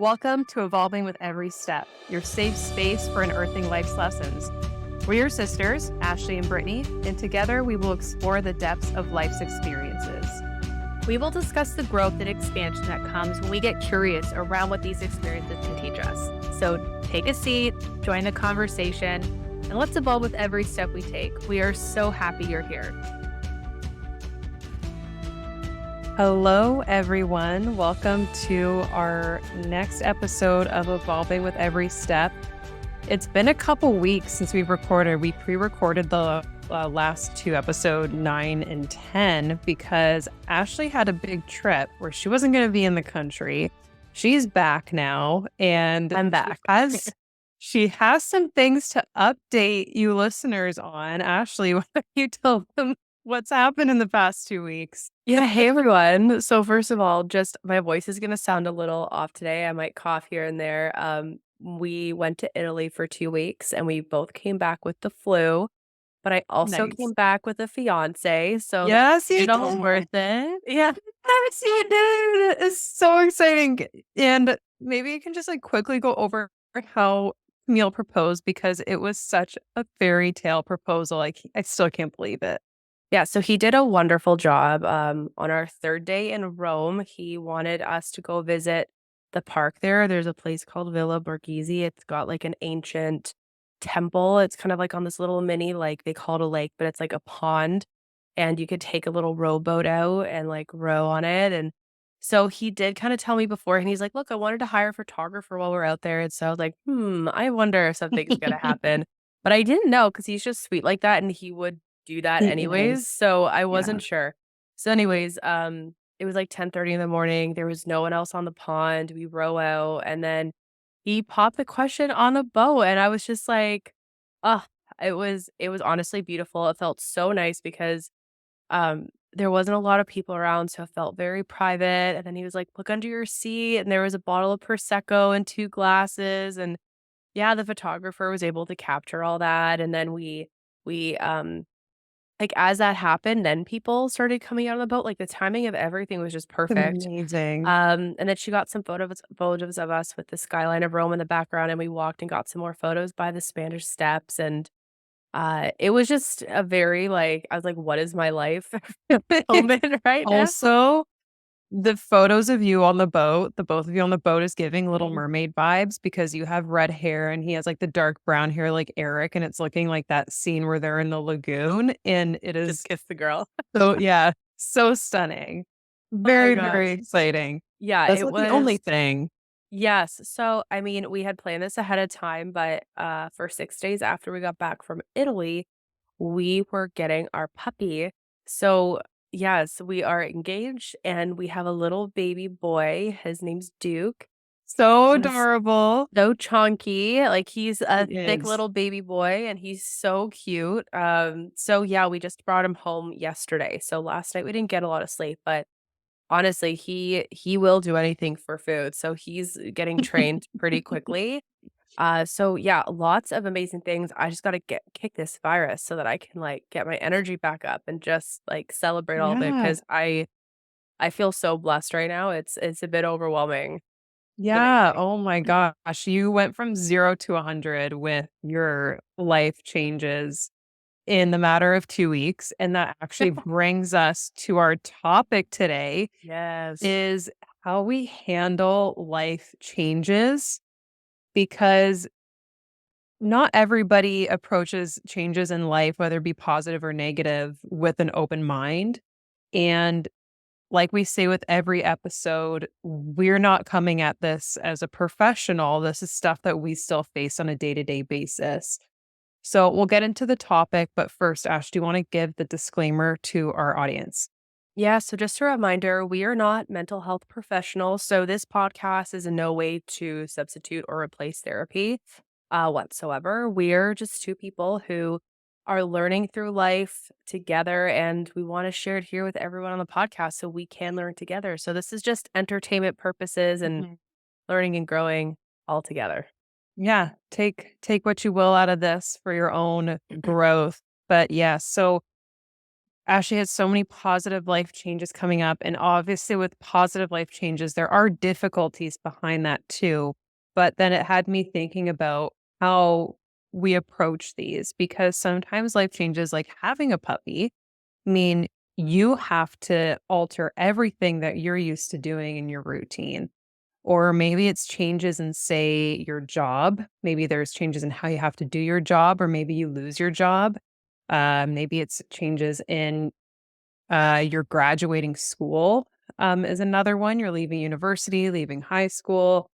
Welcome to Evolving with Every Step, your safe space for unearthing life's lessons. We're your sisters, Ashley and Brittany, and together we will explore the depths of life's experiences. We will discuss the growth and expansion that comes when we get curious around what these experiences can teach us. So take a seat, join the conversation, and let's evolve with every step we take. We are so happy you're here. Hello, everyone. Welcome to our next episode of Evolving with Every Step. It's been a couple weeks since we've recorded. We pre-recorded the last two, episode 9 and 10, because Ashley had a big trip where she wasn't going to be in the country. She's back now, and I'm back. She has some things to update you listeners on. Ashley, why don't you tell them what's happened in the past 2 weeks? Yeah, hey everyone. So first of all, just my voice is going to sound a little off today. I might cough here and there. We went to Italy for 2 weeks and we both came back with the flu, but I also Nice. came back with a fiance. So Yes, you it all did. worth it. Yeah. Yes, you did. It's so exciting. And maybe you can just quickly go over how Camille proposed, because it was such a fairy tale proposal. I still can't believe it. Yeah, so he did a wonderful job. On our third day in Rome, he wanted us to go visit the park there. There's a place called Villa Borghese. It's got an ancient temple. It's kind of on this little mini, they call it a lake, but it's like a pond. And you could take a little rowboat out and row on it. And so he did kind of tell me before, and he's like, look, I wanted to hire a photographer while we're out there. And so I was like, I wonder if something's gonna happen. But I didn't know because he's just sweet like that and he would do that He anyways, is. so I Yeah. wasn't sure. So anyways, it was 10:30 in the morning, there was no one else on the pond, we row out, and then he popped the question on a boat, and I was just like, "Ugh," it was honestly beautiful, it felt so nice because, there wasn't a lot of people around, so it felt very private, and then he was like, "Look under your seat," and there was a bottle of Prosecco and 2 glasses, and yeah, the photographer was able to capture all that, and then as that happened, then people started coming out of the boat, the timing of everything was just perfect. Amazing. And then she got some photos of us with the skyline of Rome in the background, and we walked and got some more photos by the Spanish Steps, and, it was just a very, I was like, "What is my life?" moment right now. Also, the photos of you on the boat, the both of you on the boat, is giving Little Mhm. Mermaid vibes, because you have red hair and he has the dark brown hair like Eric, and it's looking like that scene where they're in the lagoon, and it Just is kiss the girl. so, yeah, so stunning. Oh my Very, very gosh. exciting. Yeah, That's it not the only was. thing. Yes. So, I mean, we had planned this ahead of time, but, for 6 days after we got back from Italy, we were getting our puppy. So, yes, we are engaged and we have a little baby boy. His name's Duke. So He's adorable. so chunky. He's a He thick is. little baby boy and he's so cute. So yeah, we just brought him home yesterday. So last night we didn't get a lot of sleep, but honestly, he will do anything for food. So he's getting trained pretty quickly. So yeah, lots of amazing things. I just gotta get kick this virus so that I can get my energy back up and just celebrate all of it Yeah. because I feel so blessed right now. It's a bit overwhelming. It's Yeah. amazing. Oh my gosh. You went from 0 to 100 with your life changes in the matter of 2 weeks. And that actually brings us to our topic today, Yes. is how we handle life changes, because not everybody approaches changes in life, whether it be positive or negative, with an open mind. And like we say with every episode, we're not coming at this as a professional. This is stuff that we still face on a day to day basis. So we'll get into the topic. But first, Ash, do you want to give the disclaimer to our audience? Yeah, so just a reminder, we are not mental health professionals, so this podcast is in no way to substitute or replace therapy, whatsoever. We're just two people who are learning through life together, and we want to share it here with everyone on the podcast so we can learn together. So this is just entertainment purposes and Mhm. learning and growing all together. Yeah, take what you will out of this for your own growth. But yeah, so Ashley has so many positive life changes coming up. And obviously, with positive life changes, there are difficulties behind that too. But then it had me thinking about how we approach these because sometimes life changes, like having a puppy, mean you have to alter everything that you're used to doing in your routine. Or maybe it's changes in, say, your job. Maybe there's changes in how you have to do your job, or maybe you lose your job. Maybe it's changes in you're graduating school, is another one. You're leaving university, leaving high school.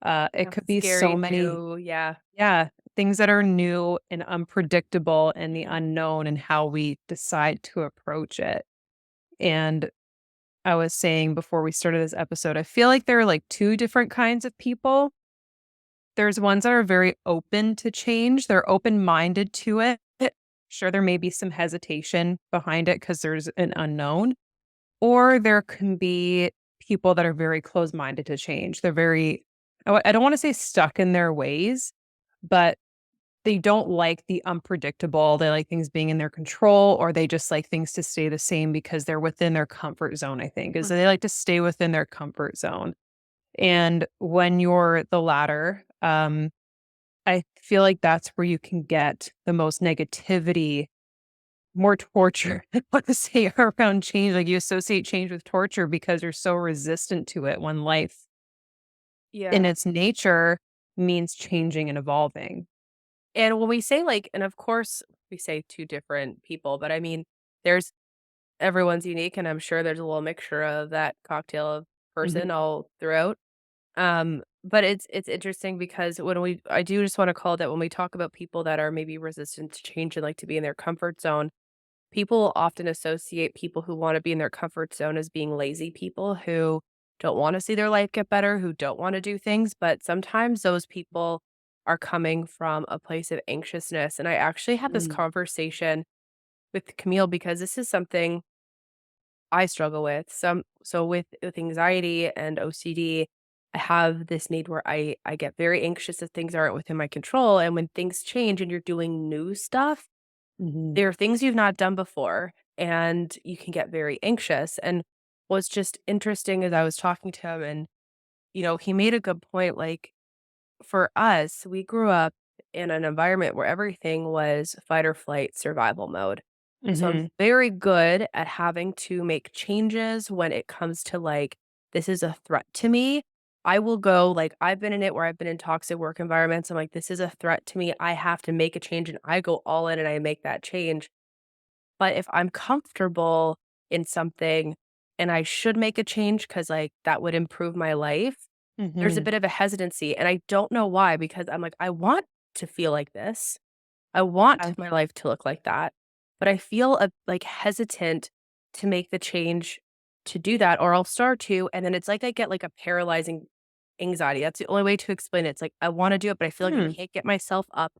It Yeah, could be so scary many, too, yeah. yeah, things that are new and unpredictable and the unknown and how we decide to approach it. And I was saying before we started this episode, I feel like there are like two different kinds of people. There's ones that are very open to change, they're open-minded to it. Sure, there may be some hesitation behind it because there's an unknown. Or there can be people that are very closed-minded to change. They're very I don't wanna say stuck in their ways, but they don't like the unpredictable. They like things being in their control, or they just like things to stay the same because they're within their comfort zone, I think, is Mm, they like to stay within their comfort zone. And when you're the latter, I feel like that's where you can get the most negativity, more torture, I want to say, around change. Like you associate change with torture because you're so resistant to it when life in yeah. its nature means changing and evolving. And when we say, like and of course, we say 2 different people, but I mean, there's everyone's unique, and I'm sure there's a little mixture of that cocktail of person Mhm. all throughout. But it's interesting because when we I do just wanna call that when we talk about people that are maybe resistant to change and like to be in their comfort zone, people often associate people who wanna be in their comfort zone as being lazy people who don't wanna see their life get better, who don't wanna do things, but sometimes those people are coming from a place of anxiousness, and I actually had this Mm. conversation with Camille because this is something I struggle with. With anxiety and OCD, I have this need where I get very anxious if things aren't within my control, and when things change and you're doing new stuff, Mhm. there are things you've not done before, and you can get very anxious, and what's just interesting as I was talking to him and, he made a good point, like, for us, we grew up in an environment where everything was fight or flight survival mode. So I'm Mhm. very good at having to make changes when it comes to like, this is a threat to me. I will go, like, I've been in it where I've been in toxic work environments. I'm like, this is a threat to me. I have to make a change and I go all in and I make that change. But if I'm comfortable in something and I should make a change because like that would improve my life, there's a Mhm. bit of a hesitancy, and I don't know why because I'm like, I want to feel like this. I want Yeah. my life to look like that, but I feel, like, hesitant to make the change to do that, or I'll start to, and then it's like I get, like, a paralyzing anxiety. That's the only way to explain it. It's like, I wanna do it, but I feel like I Hmm. can't get myself up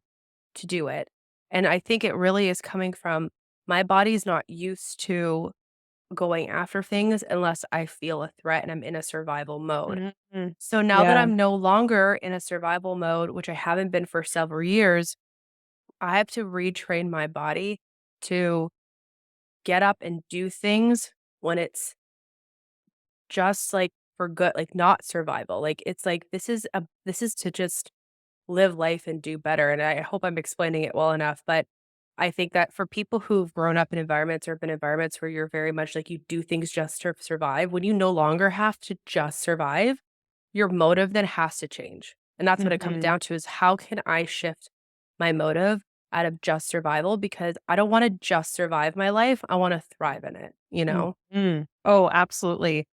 to do it, and I think it really is coming from my body's not used to going after things unless I feel a threat and I'm in a survival mode. Mhm. So now that Yeah. I'm no longer in a survival mode, which I haven't been for several years, I have to retrain my body to get up and do things when it's just like for good, like not survival. Like it's like this is to just live life and do better. And I hope I'm explaining it well enough. But I think that for people who've grown up in environments or been environments where you're very much like you do things just to survive, when you no longer have to just survive, your motive then has to change, and that's what it comes Mhm. down to is how can I shift my motive out of just survival because I don't wanna just survive my life, I wanna thrive in it, you know? Mhm. Oh, absolutely.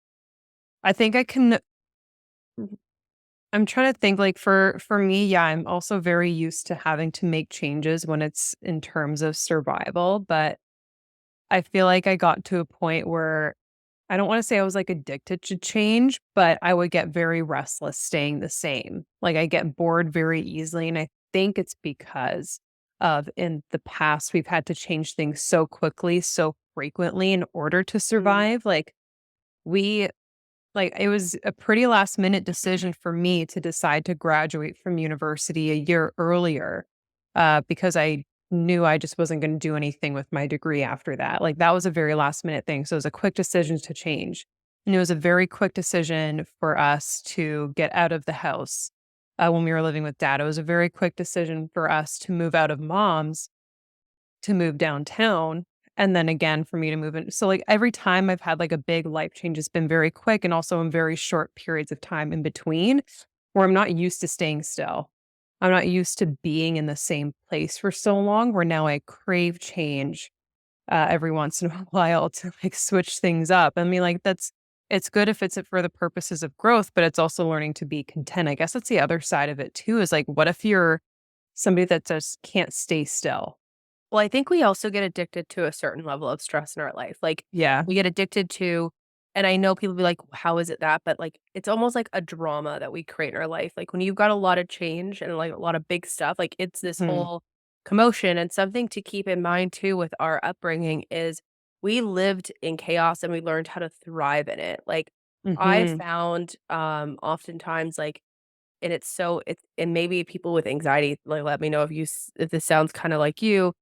I think I can I'm trying to think, like, for me, yeah, I'm also very used to having to make changes when it's in terms of survival, but I feel like I got to a point where I don't wanna say I was, like, addicted to change, but I would get very restless staying the same. Like, I get bored very easily, and I think it's because of in the past, we've had to change things so quickly, so frequently in order to Mm. survive. We it was a pretty last minute decision for me to decide to graduate from university a year earlier, because I knew I just wasn't gonna do anything with my degree after that. Like, that was a very last minute thing, so it was a quick decision to change, and it was a very quick decision for us to get out of the house, when we were living with dad. It was a very quick decision for us to move out of mom's to move downtown, and then again for me to move in. So, like, every time I've had, like, a big life change, it's been very quick and also in very short periods of time in between where I'm not used to staying still. I'm not used to being in the same place for so long where now I crave change, every once in a while to, like, switch things up. I mean, like, it's good if it's for the purposes of growth, but it's also learning to be content. I guess that's the other side of it too, is, like, what if you're somebody that just can't stay still? Well, I think we also get addicted to a certain level of stress in our life. Like, Yeah. we get addicted to and I know people be like, "How is it that?" But, like, it's almost like a drama that we create in our life. Like, when you've got a lot of change and, like, a lot of big stuff, like, it's this Mhm. whole commotion, and something to keep in mind too with our upbringing is we lived in chaos and we learned how to thrive in it. Like, I Mhm. found, oftentimes, like and it's and maybe people with anxiety, like, let me know if this sounds kinda like you,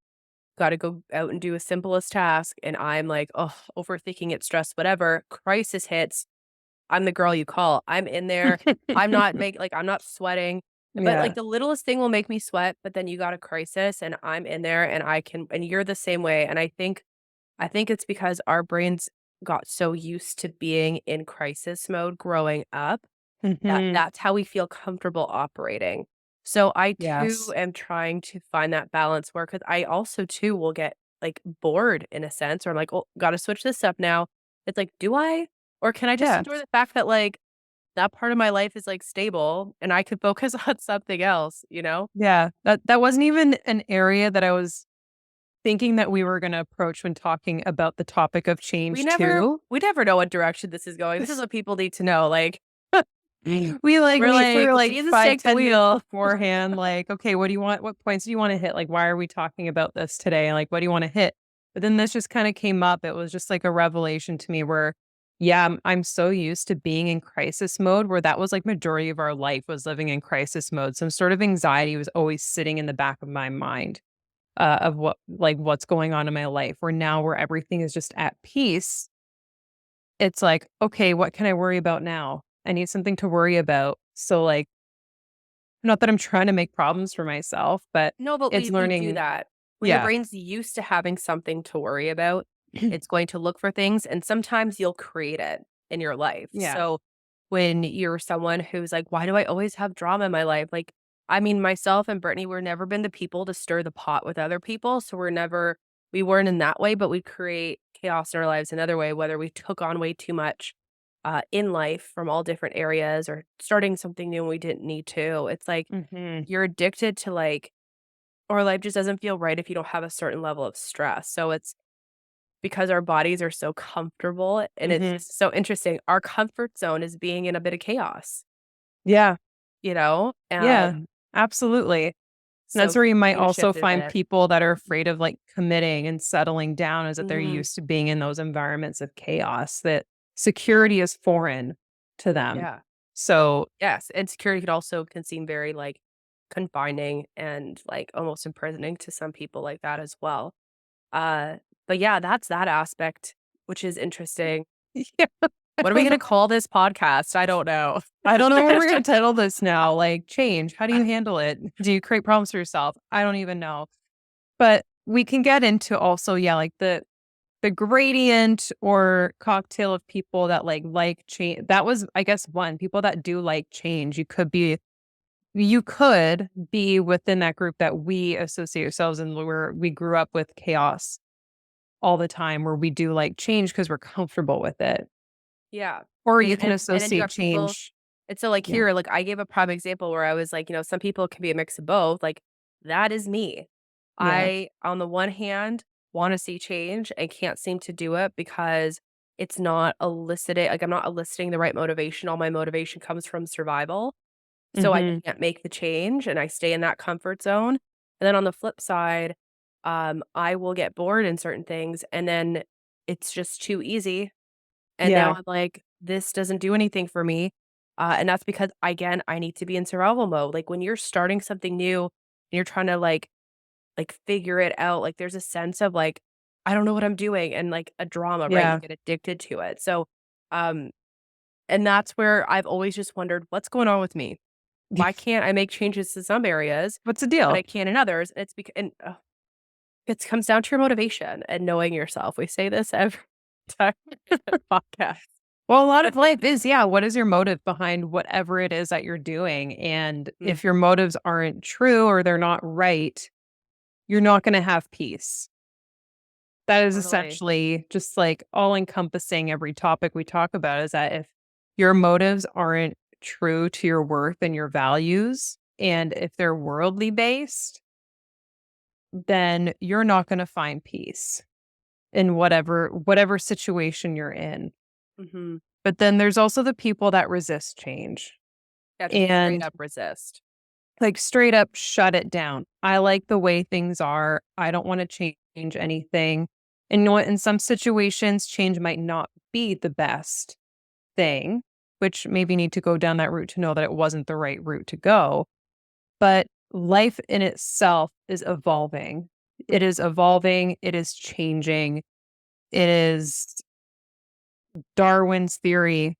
gotta go out and do a simplest task, and I'm like, oh, overthinking it, stress, whatever. Crisis hits, I'm the girl you call. I'm in there. I'm not sweating, but, like, Yeah. the littlest thing will make me sweat, but then you got a crisis, and I'm in there, and you're the same way, and I think it's because our brains got so used to being in crisis mode growing up Mhm. that's how we feel comfortable operating. So I too Yes. am trying to find that balance where because I also too will get, like, bored in a sense, or I'm like, "Oh, gotta switch this up now." It's like, "Do I? Or can I just enjoy Yes. the fact that, like, that part of my life is, like, stable and I could focus on something else," you know? Yeah. That wasn't even an area that I was thinking that we were gonna approach when talking about the topic of change too. We never know what direction this is going. This is what people need to know, like, We, like, we're meet like, for, like, "Jesus, 5, take the 10 minutes wheel." beforehand, like, "Okay, what do you want what points do you wanna hit? Like, why are we talking about this today? Like, what do you wanna hit?" But then this just kinda came up. It was just like a revelation to me where, yeah, I'm so used to being in crisis mode where that was, like, majority of our life was living in crisis mode. Some sort of anxiety was always sitting in the back of my mind, of what's going on in my life, where now where everything is just at peace, it's like, "Okay, what can I worry about now? I need something to worry about." So, like, not that I'm trying to make problems for myself, but No, but it's we do learning. that. When your Yeah. brain's used to having something to worry about, it's going to look for things, and sometimes you'll create it in your life. Yeah. So, when you're someone who's like, "Why do I always have drama in my life?" Like, I mean, myself and Brittany, we're never been the people to stir the pot with other people, so we weren't in that way, but we create chaos in our lives another way, whether we took on way too much, in life from all different areas or starting something new and we didn't need to. It's like, Mhm. you're addicted to, like or life just doesn't feel right if you don't have a certain level of stress. So it's because our bodies are so comfortable and it's Mhm. so interesting. Our comfort zone is being in a bit of chaos, Yeah. you know? Yeah. Absolutely. And that's So where you might things also shifted a find bit. people that are afraid of, like, committing and settling down is that they're Mhm. used to being in those environments of chaos, that security is foreign to them. Yeah. So, Yes, and security can seem very, like, confining and, like, almost imprisoning to some people like that as well. Uh, but yeah, that's that aspect, which is interesting. yeah, I What are we don't gonna know. call this podcast? I don't know. I don't know what we're gonna title this now, like, change. How do you handle it? Do you create problems for yourself? I don't even know. But we can get into also, yeah, like, the gradient or cocktail of people that, like change. That was, I guess, one, people that do like change. You could be within that group that we associate ourselves in, where we grew up with chaos all the time, where we do like change because 'cause we're comfortable with it. Yeah. Or They you can and then you associate got people change. and so, like, Yeah. here, like, I gave a prime example where I was like, some people can be a mix of both, like, that is me. Yeah. I, on the one hand, wanna see change and can't seem to do it because it's not eliciting like, I'm not eliciting the right motivation, all my motivation comes from survival, so I Mhm. can't make the change, and I stay in that comfort zone, and then on the flip side, I will get bored in certain things, and then it's just too easy, and now Yeah. I'm like, "This doesn't do anything for me," and that's because, again, I need to be in survival mode, like, when you're starting something new and you're trying to, like, like, figure it out, like, there's a sense of, like, I don't know what I'm doing and, like, a drama, right? You Yeah. get addicted to it. So, um, and that's where I've always just wondered, "What's going on with me? Why can't I make changes to some areas, What's the but I deal? can in others?" And it's because and, it comes down to your motivation and knowing yourself. We say this every time podcast. Well, a lot of life is, yeah, what is your motive behind whatever it is that you're doing? And Mm, if your motives aren't true or they're not right, you're not gonna have peace. That is totally. essentially just like all encompassing every topic we talk about is that if your motives aren't true to your worth and your values, and if they're worldly based, then you're not gonna find peace in whatever situation you're in. Mhm. But then there's also the people that resist change Yeah, just straight and up resist. like straight up shut it down. I like the way things are. I don't want to change anything. And you know what? In some situations, change might not be the best thing, which maybe need to go down that route to know that it wasn't the right route to go. But life in itself is evolving. It is evolving. It is changing. It is Darwin's theory.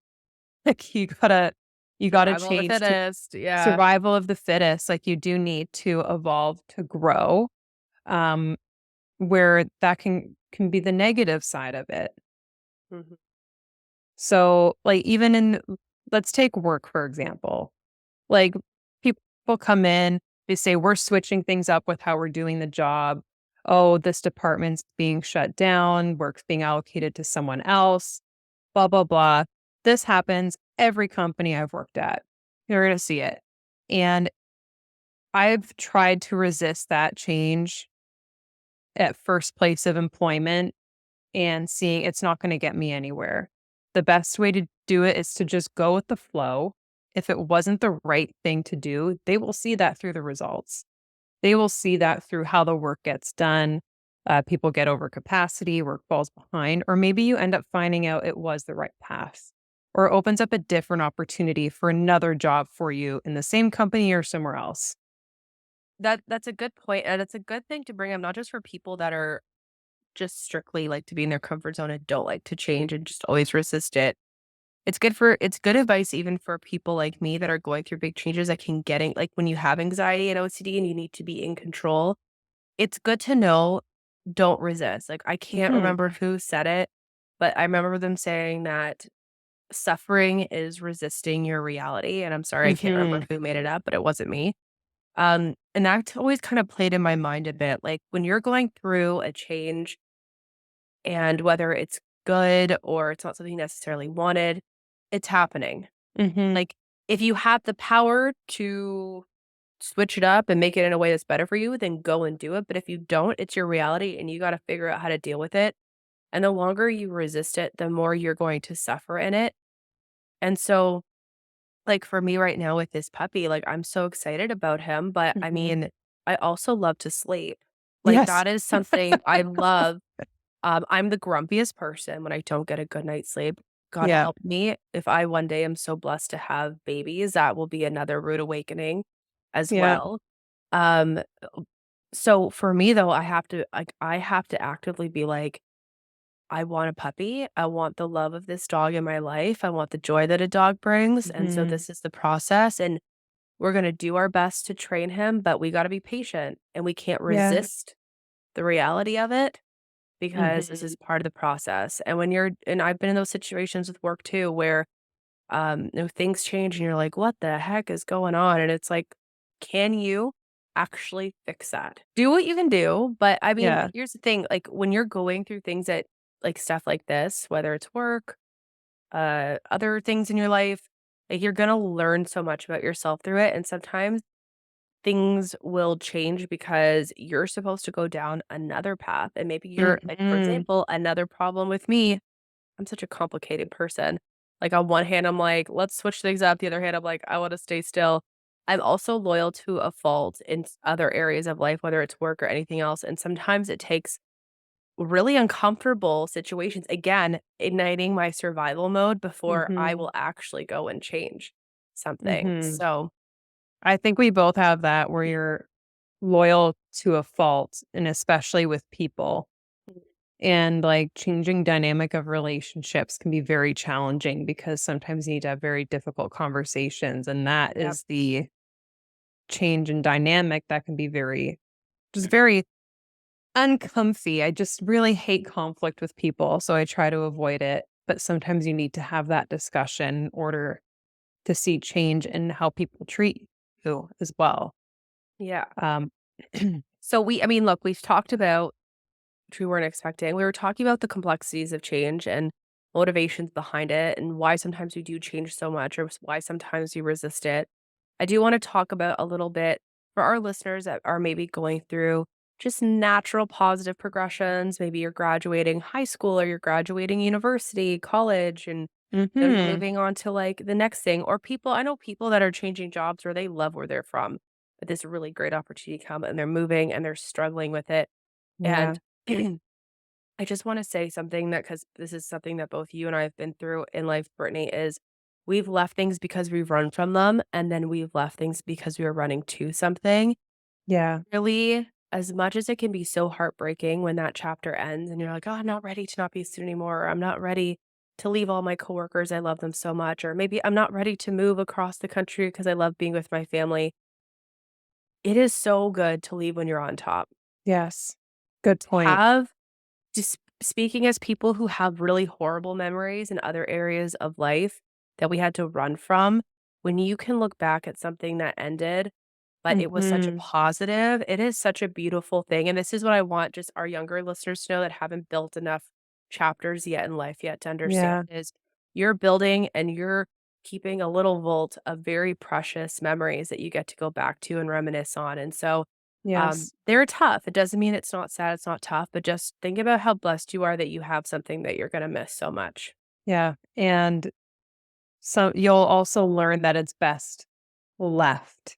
Like you gotta Survival of the change to fittest, yeah. survival of the fittest. Like you do need to evolve to grow. Um, where that can be the negative side of it. Mhm. So, like, even in let's take work, for example. Like, people come in, they say, "We're switching things up with how we're doing the job. Oh, this department's being shut down, work's being allocated to someone else, blah, blah, blah." This happens every company I've worked at. You're gonna see it. And I've tried to resist that change at first place of employment and seeing it's not gonna get me anywhere. The best way to do it is to just go with the flow. If it wasn't the right thing to do, they will see that through the results. They will see that through how the work gets done. People get over capacity, work falls behind, or maybe you end up finding out it was the right path or it opens up a different opportunity for another job for you in the same company or somewhere else. That's a good point, and it's a good thing to bring up, not just for people that are just strictly like to be in their comfort zone and don't like to change and just always resist it. It's good advice even for people like me that are going through big changes that can getting like when you have anxiety and OCD and you need to be in control. It's good to know don't resist. Like I can't Mhm. remember who said it, but I remember them saying that suffering is resisting your reality. And I'm sorry, I can't remember Mhm. who made it up, but it wasn't me. And that's always kind of played in my mind a bit. Like when you're going through a change and whether it's good or it's not something necessarily wanted, it's happening. Mhm. Like if you have the power to switch it up and make it in a way that's better for you, then go and do it. But if you don't, it's your reality and you got to figure out how to deal with it. And the longer you resist it, the more you're going to suffer in it. And so, like for me right now with this puppy, like I'm so excited about him, but I Mhm. mean, I also love to sleep. Like Yes. that is something I love. I'm the grumpiest person when I don't get a good night's sleep. God Yeah. help me if I one day am so blessed to have babies, that will be another rude awakening as Yeah. well. Um, so for me though, I have to actively be like, I want a puppy. I want the love of this dog in my life. I want the joy that a dog brings. And so Mhm. this is the process. And we're gonna do our best to train him, but we gotta be patient and we can't Yeah. resist the reality of it because this Mhm. is part of the process. And when you're and I've been in those situations with work too where things change and you're like, what the heck is going on? And it's like, can you actually fix that? Do what you can do. But I mean, Yeah. here's the thing, like when you're going through things that like stuff like this, whether it's work, other things in your life, like you're gonna learn so much about yourself through it. And sometimes things will change because you're supposed to go down another path. And maybe you're like, for Mhm. example, another problem with me, I'm such a complicated person. Like, on one hand, I'm like, "Let's switch things up." The other hand, I'm like, "I wanna stay still." I'm also loyal to a fault in other areas of life, whether it's work or anything else, and sometimes it takes really uncomfortable situations, again, igniting my survival mode before I Mhm. will actually go and change something. Mhm. So I think we both have that where you're loyal to a fault, and especially with people. And, like, changing dynamic of relationships can be very challenging because sometimes you need to have very difficult conversations, and that Yep. is the change in dynamic that can be very uncomfy. I just really hate conflict with people, so I try to avoid it, but sometimes you need to have that discussion in order to see change in how people treat you as well. Yeah. Um So I mean, look, we've talked about which we weren't expecting. We were talking about the complexities of change and motivations behind it and why sometimes we do change so much or why sometimes we resist it. I do want to talk about a little bit for our listeners that are maybe going through just natural positive progressions. Maybe you're graduating high school or you're graduating university, college, and you're Mhm. moving on to like the next thing. Or people, I know people that are changing jobs where they love where they're from, but this really great opportunity come and they're moving and they're struggling with it. Yeah. And I just want to say something that because this is something that both you and I have been through in life, Brittany, is we've left things because we've run from them, and then we've left things because we were running to something. Yeah. Really, as much as it can be so heartbreaking when that chapter ends and you're like, oh, I'm not ready to not be a student anymore, or I'm not ready to leave all my coworkers. I love them so much. Or maybe I'm not ready to move across the country because I love being with my family. It is so good to leave when you're on top. Yes. Good point. Have Just speaking as people who have really horrible memories in other areas of life that we had to run from, when you can look back at something that ended, but it was such a Mhm. positive, it is such a beautiful thing, and this is what I want just our younger listeners to know that haven't built enough chapters yet in life yet to understand Yeah. is you're building and you're keeping a little vault of very precious memories that you get to go back to and reminisce on, and so Yes. they're tough. It doesn't mean it's not sad, it's not tough, but just think about how blessed you are that you have something that you're gonna miss so much. Yeah, and so you'll also learn that it's best left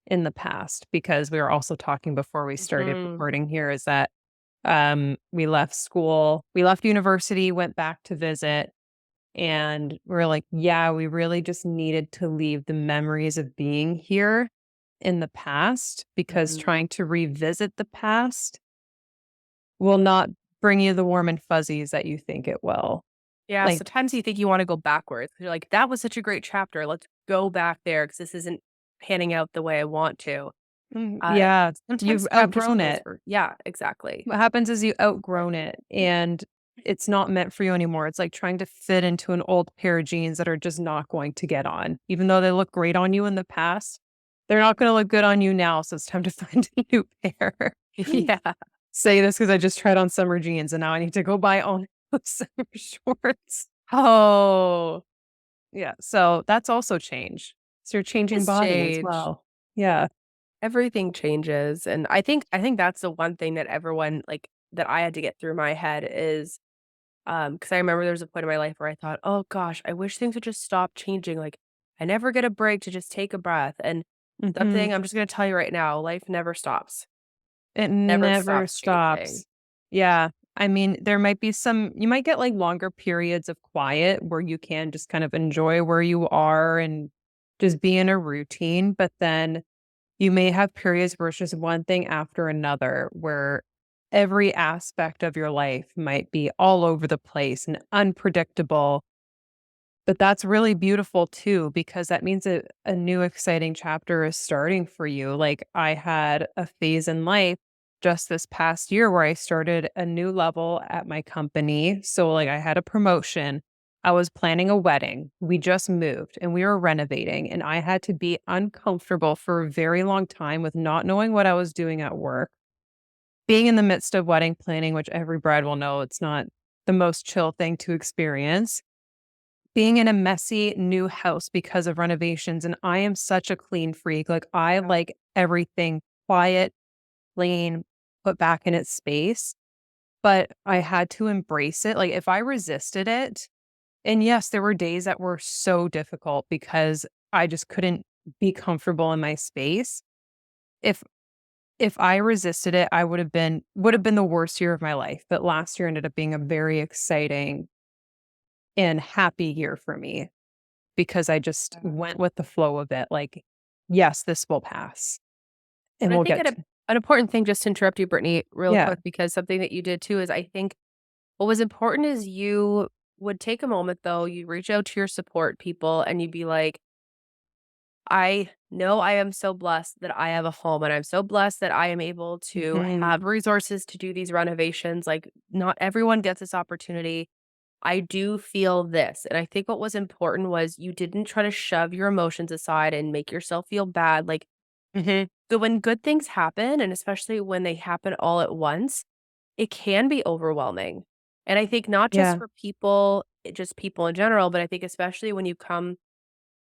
in the past because we were also talking before we started Mhm. recording here is that, we left school, we left university, went back to visit, and we're like, "Yeah, we really just needed to leave the memories of being here in the past because Mhm. trying to revisit the past will not bring you the warm and fuzzies that you think it will." Yeah, Like sometimes you think you wanna go backwards. You're like, "That was such a great chapter. Let's go back there because this isn't panning out the way I want to." Uh, yeah, Sometimes you've chapters outgrown close it. for yeah, exactly. What happens is you outgrown it and it's not meant for you anymore. It's like trying to fit into an old pair of jeans that are just not going to get on. Even though they look great on you in the past, they're not gonna look good on you now, so it's time to find a new pair. Yeah. Say this because I just tried on summer jeans and now I need to go buy on summer shorts. Oh, Yeah, so that's also change. So you're changing it's body as change. well. Yeah. Everything changes, and I think that's the one thing that everyone, like that I had to get through my head is, because I remember there was a point in my life where I thought, "Oh gosh, I wish things would just stop changing, like, I never get a break to just take a breath," and Mhm. something I'm just gonna tell you right now, life never stops. It Never never stops changing. stops. Yeah. I mean, there might be some you might get, like, longer periods of quiet where you can just kind of enjoy where you are and just be in a routine, but then you may have periods where it's just one thing after another, where every aspect of your life might be all over the place and unpredictable, but that's really beautiful too, because that means a new exciting chapter is starting for you. Like I had a phase in life just this past year where I started a new level at my company. So like I had a promotion. I was planning a wedding. We just moved and we were renovating and I had to be uncomfortable for a very long time with not knowing what I was doing at work. Being in the midst of wedding planning, which every bride will know it's not the most chill thing to experience, being in a messy new house because of renovations, and I am such a clean freak, like, I Yeah. like everything quiet, clean, put back in its space, but I had to embrace it, like, if I resisted it and yes, there were days that were so difficult because I just couldn't be comfortable in my space. If if I resisted it, I would have been the worst year of my life, but last year ended up being a very exciting and happy year for me. Because I just Yeah. went with the flow of it, like, "Yes, this will pass, and But I we'll think get at a to." An important thing, just to interrupt you, Brittany, real Yeah. quick, because something that you did too is I think what was important is you would take a moment though, you reach out to your support people and you'd be like, I know I am so blessed that I have a home and I'm so blessed that I am able to Mhm. have resources to do these renovations. Like, not everyone gets this opportunity. I do feel this. And I think what was important was you didn't try to shove your emotions aside and make yourself feel bad. Like, Mhm. when good things happen, and especially when they happen all at once, it can be overwhelming. And I think not just Yeah. for people, just people in general, but I think especially when you come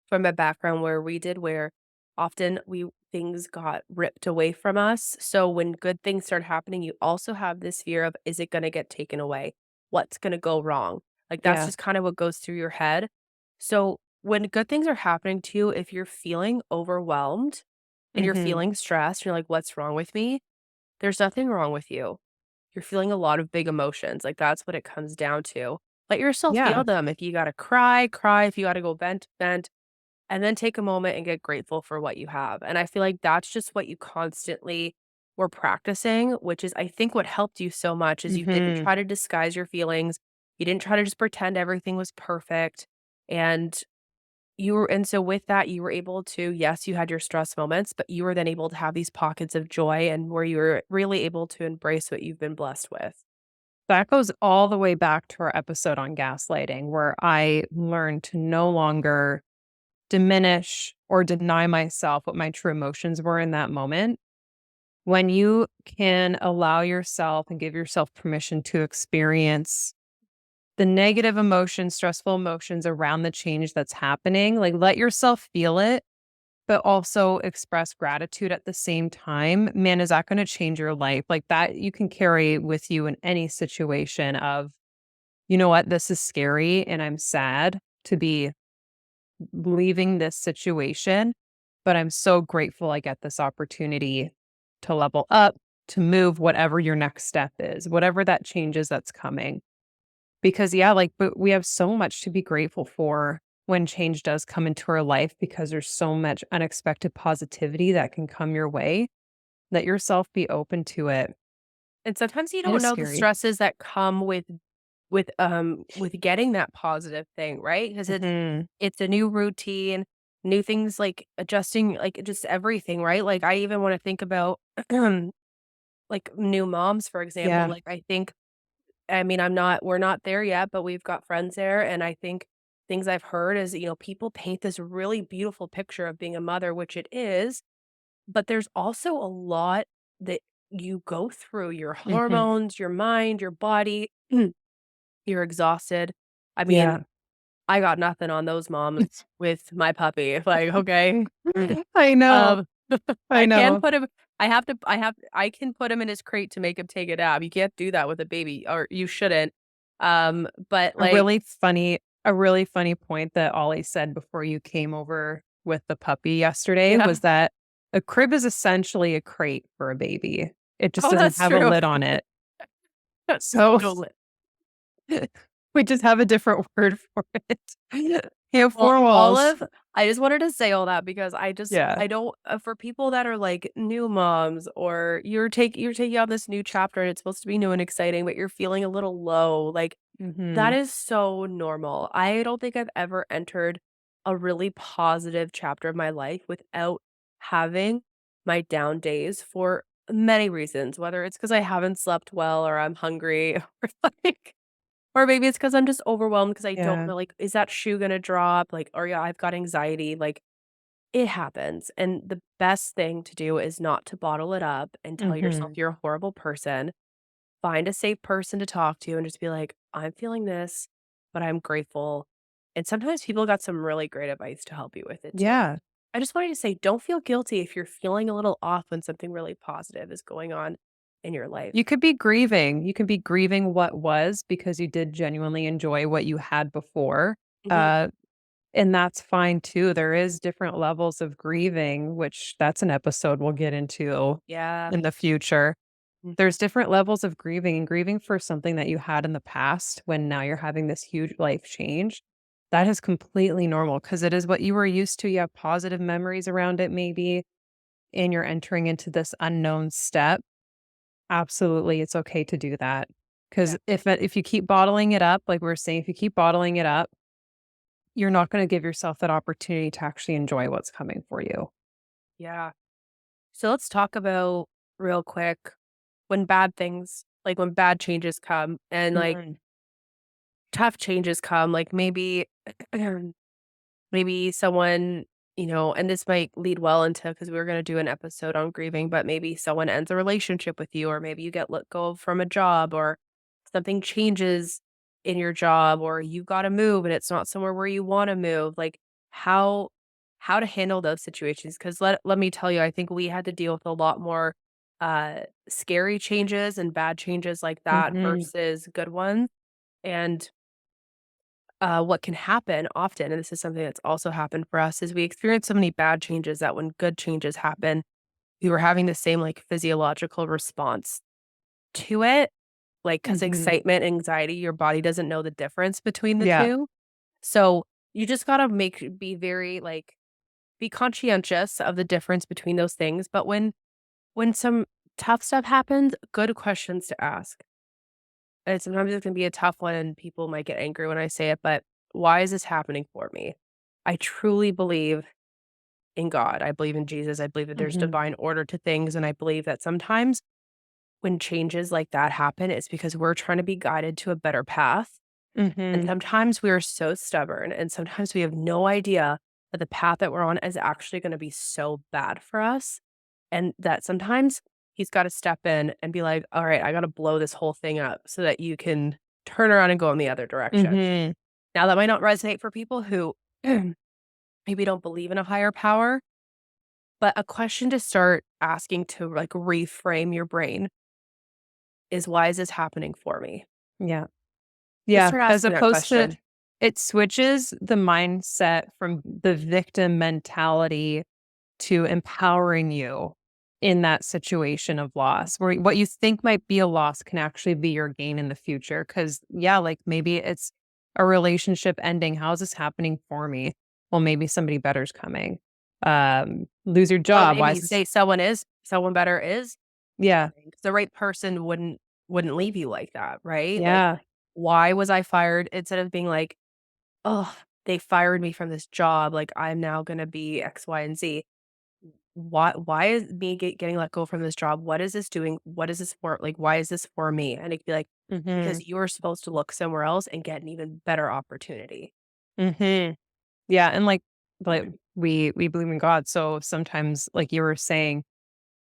from a background where we did, where often we things got ripped away from us. So when good things start happening, you also have this fear of, is it going to get taken away? What's going to go wrong? Like that's Yeah. just kind of what goes through your head. So when good things are happening to you, if you're feeling overwhelmed and you're Mhm. feeling stressed, you're like, what's wrong with me? There's nothing wrong with you. You're feeling a lot of big emotions. Like that's what it comes down to. Let yourself Yeah. feel them. If you got to cry, cry. If you got to go vent, vent, and then take a moment and get grateful for what you have. And I feel like that's just what you constantly were practicing, which is I think what helped you so much is you didn't Mhm. try to disguise your feelings. You didn't try to just pretend everything was perfect. And so with that, you were able to, yes, you had your stress moments, but you were then able to have these pockets of joy and where you were really able to embrace what you've been blessed with. That goes all the way back to our episode on gaslighting, where I learned to no longer diminish or deny myself what my true emotions were in that moment. When you can allow yourself and give yourself permission to experience the negative emotions, stressful emotions around the change that's happening, like let yourself feel it, but also express gratitude at the same time. Man, is that going to change your life? Like that you can carry with you in any situation of, you know what, this is scary and I'm sad to be leaving this situation, but I'm so grateful I get this opportunity to level up, to move whatever your next step is, whatever that change is that's coming. Because yeah, like, but we have so much to be grateful for when change does come into our life because there's so much unexpected positivity that can come your way. Let yourself be open to it. And sometimes you It don't is know the scary. stresses that come with getting that positive thing, right? Because Mhm. it's a new routine, new things like adjusting, like just everything, right? Like I even want to think about like new moms, for example. Yeah. Like I think, I mean, we're not there yet, but we've got friends there. And I think things I've heard is, people paint this really beautiful picture of being a mother, which it is, but there's also a lot that you go through your Mhm. hormones, your mind, your body. You're exhausted. I mean, Yeah. I got nothing on those moms with my puppy. Like, okay. I know. Um, I I can know. put him I can put him in his crate to make him take a nap. You can't do that with a baby, or you shouldn't. But A like, really funny a really funny point that Ollie said before you came over with the puppy yesterday yeah. was that a crib is essentially a crate for a baby. It just Oh, doesn't that's have a true. lid on it. So So lit. we just have a different word for it. You have Well, 4 walls. Olive, I just wanted to say all that because Yeah. I don't for people that are like new moms, or you're taking on this new chapter and it's supposed to be new and exciting, but you're feeling a little low, like that Mhm. is so normal. I don't think I've ever entered a really positive chapter of my life without having my down days for many reasons, whether it's because I haven't slept well or I'm hungry or like or maybe it's because 'cause I'm just overwhelmed because I don't Yeah. know, like, is that shoe gonna drop? Like, or yeah, I've got anxiety, like, it happens, and the best thing to do is not to bottle it up and tell yourself Mhm. you're a horrible person. Find a safe person to talk to and just be like, "I'm feeling this, but I'm grateful." And sometimes people got some really great advice to help you with it too. Yeah. I just wanted to say, don't feel guilty if you're feeling a little off when something really positive is going on in your life. You could be grieving. You can be grieving what was because you did genuinely enjoy what you had before. Mhm. Uh, and that's fine too. There is different levels of grieving, which that's an episode we'll get into Yeah. in the future. Mhm. There's different levels of grieving and grieving for something that you had in the past when now you're having this huge life change. That is completely normal because it is what you were used to. You have positive memories around it, maybe. and you're entering into this unknown step, absolutely, it's okay to do that. Yeah. Because if you keep bottling it up, like we are saying, if you keep bottling it up, you're not gonna give yourself that opportunity to actually enjoy what's coming for you. Yeah. So let's talk about real quick when bad things, like when bad changes come and like Mhm. tough changes come, like maybe maybe someone, and this might lead well into because we were going to do an episode on grieving, but maybe someone ends a relationship with you, or maybe you get let go from a job, or something changes in your job, or you got to move and it's not somewhere where you want to move. Like how how to handle those situations? Because let me tell you, I think we had to deal with a lot more uh scary changes and bad changes like that Mhm. versus good ones. And what can happen often, and this is something that's also happened for us, is we experience so many bad changes that when good changes happen, we were having the same like physiological response to it. Like, because Mhm. excitement, anxiety, your body doesn't know the difference between the Yeah. two. So you just gotta be very like be conscientious of the difference between those things. But when some tough stuff happens, good questions to ask. And sometimes it can be a tough one and people might get angry when I say it, but why is this happening for me? I truly believe in God. I believe in Jesus. I believe that there's Mhm. divine order to things. And I believe that sometimes when changes like that happen, it's because we're trying to be guided to a better path. And Mhm. sometimes we are so stubborn and sometimes we have no idea that the path that we're on is actually going to be so bad for us. And that sometimes he's got to step in and be like, all right, I got to blow this whole thing up so that you can turn around and go in the other direction. Mhm. Now, that might not resonate for people who maybe don't believe in a higher power, but a question to start asking to like reframe your brain is why is this happening for me? Yeah. Just Yeah, start as asking that opposed to question. it switches the mindset from the victim mentality to empowering you in that situation of loss, where what you think might be a loss can actually be your gain in the future. Because yeah, like, maybe it's a relationship ending. How is this happening for me? Well, maybe somebody better's coming. Lose your Or job. Why is maybe this? say someone better is Yeah. coming, 'cause the right person wouldn't leave you like that, right? Like, Yeah. why was I fired? Instead of being like, "Oh, they fired me from this job, like, I'm now gonna be X, Y, and Z." Why is me getting let go from this job? What is this doing? What is this for? Like, why is this for me? And it could be like, Mhm. because you're supposed to look somewhere else and get an even better opportunity. Mhm. Yeah, and like we believe in God, so sometimes, like you were saying,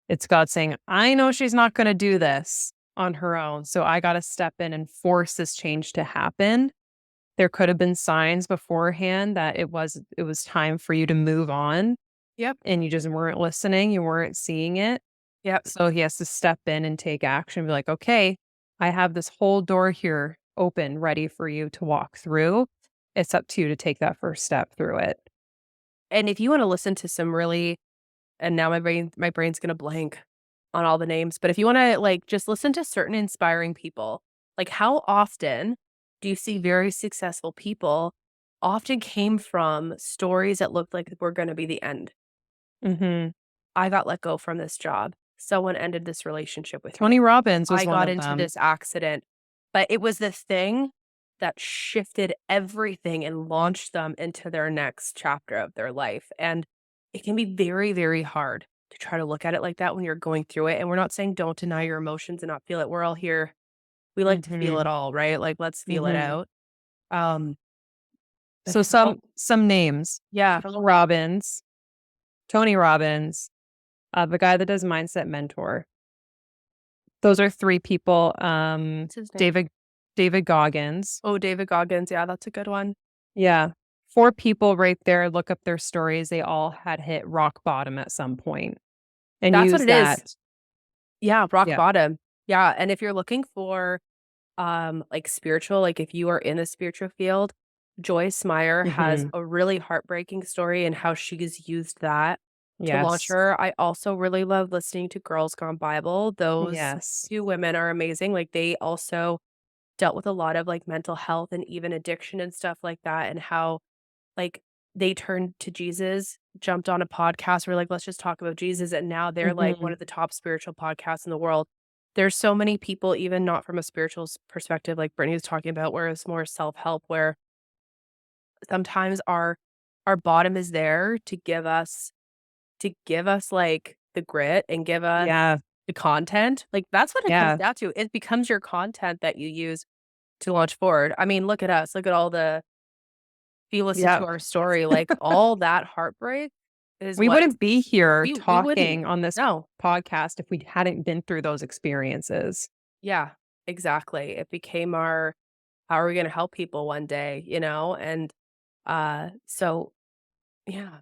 it's God saying, "I know she's not gonna do this on her own, so I gotta step in and force this change to happen." There could have been signs beforehand that it was time for you to move on, Yep, and you just weren't listening, you weren't seeing it. yep. So he has to step in and take action, be like, "Okay, I have this whole door here open, ready for you to walk through. It's up to you to take that first step through it." And if you wanna listen to some really and now my brain's gonna blank on all the names, but if you wanna, like, just listen to certain inspiring people, like, how often do you see very successful people often came from stories that looked like were gonna be the end? Mhm. I got let go from this job. Someone ended this relationship with Tony me. Robbins was I one got of into them. this accident, but it was the thing that shifted everything and launched them into their next chapter of their life. And it can be very, very hard to try to look at it like that when you're going through it. And we're not saying don't deny your emotions and not feel it. We're all here. We like to feel Mhm. it all, right? Like let's feel it Mhm. out. Um, but So how some names: yeah, Mel Robbins, Tony Robbins, the guy that does Mindset Mentor. Those are 3 people, what's his name? David Goggins. Oh, David Goggins. Yeah, that's a good one. Yeah. 4 people right there, look up their stories, they all had hit rock bottom at some point and That's what use it is. that. Yeah, rock Yeah. bottom. Yeah, and if you're looking for, like, spiritual, like, if you are in the spiritual field, Joyce Meyer has Mhm. a really heartbreaking story and how she's used that to launch Yes. her. I also really love listening to Girls Gone Bible. Those Yes. 2 women are amazing, like, they also dealt with a lot of, like, mental health and even addiction and stuff like that, and how, like, they turned to Jesus, jumped on a podcast, we're like, "Let's just talk about Jesus," and now they're, like, one Mhm. of the top spiritual podcasts in the world. There's so many people, even not from a spiritual perspective, like Brittany was talking about, where it's more self-help, where sometimes our bottom is there to give us, like, the grit and give us Yeah. the content. Like, that's what it comes Yeah. down to. It becomes your content that you use to launch forward. I mean, look at us. Look at all the if you listen to Yep. our story, like, all that heartbreak is We what wouldn't be here we wouldn't. talking on this No. podcast if we hadn't been through those experiences. Yeah, exactly. It became our how are we gonna help people one day, you know? And, so yeah.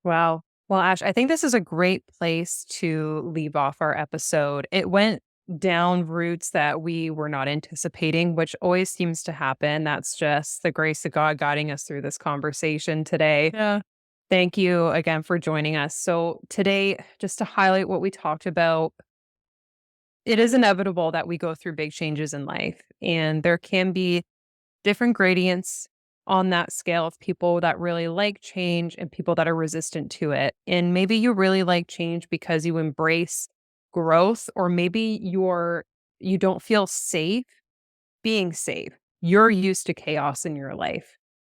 Wow. Well, Ash, I think this is a great place to leave off our episode. It went down routes that we were not anticipating, which always seems to happen. That's just the grace of God guiding us through this conversation today. Yeah. Thank you again for joining us. So, today, just to highlight what we talked about, it is inevitable that we go through big changes in life, and there can be different gradients on that scale of people that really like change and people that are resistant to it. And maybe you really like change because you embrace growth, or maybe you don't feel safe being safe. You're used to chaos in your life.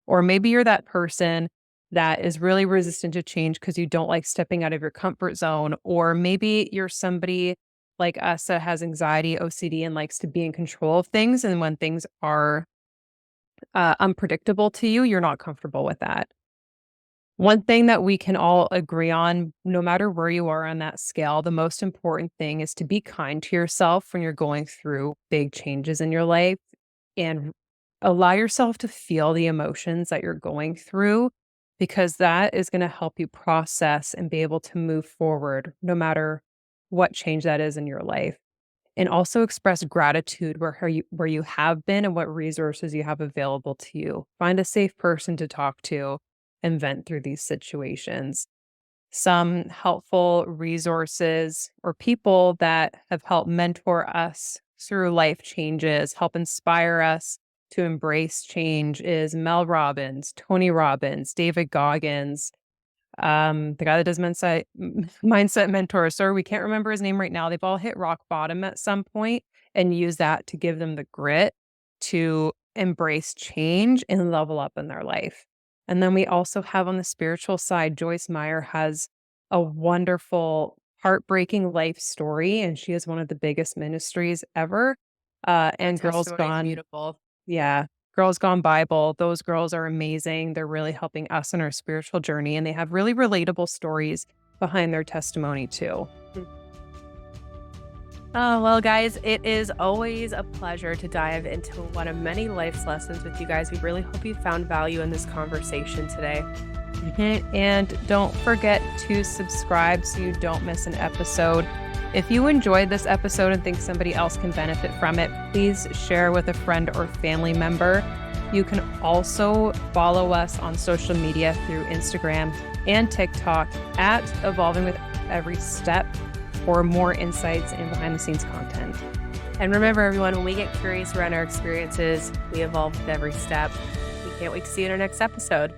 Or maybe you're that person that is really resistant to change because you don't like stepping out of your comfort zone. Or maybe you're somebody like us that has anxiety, OCD, and likes to be in control of things. And when things are unpredictable to you, you're not comfortable with that. One thing that we can all agree on, no matter where you are on that scale, the most important thing is to be kind to yourself when you're going through big changes in your life, and allow yourself to feel the emotions that you're going through, because that is going to help you process and be able to move forward no matter what change that is in your life. And also express gratitude where you have been and what resources you have available to you. Find a safe person to talk to and vent through these situations. Some helpful resources or people that have helped mentor us through life changes, help inspire us to embrace change is Mel Robbins, Tony Robbins, David Goggins, the guy that does mindset mentor, sir, we can't remember his name right now. They've all hit rock bottom at some point and use that to give them the grit to embrace change and level up in their life. And then we also have on the spiritual side, Joyce Meyer has a wonderful, heartbreaking life story, and she is one of the biggest ministries ever. Her And Girls testimony is Gone, beautiful. yeah. Girls Gone Bible, those girls are amazing. They're really helping us in our spiritual journey, and they have really relatable stories behind their testimony too. Oh, well, guys, it is always a pleasure to dive into one of many life's lessons with you guys. We really hope you found value in this conversation today. Mhm. And don't forget to subscribe so you don't miss an episode. If you enjoyed this episode and think somebody else can benefit from it, please share with a friend or family member. You can also follow us on social media through Instagram and TikTok at Evolving with Every Step for more insights and behind the scenes content. And remember, everyone, when we get curious around our experiences, we evolve with every step. We can't wait to see you in our next episode.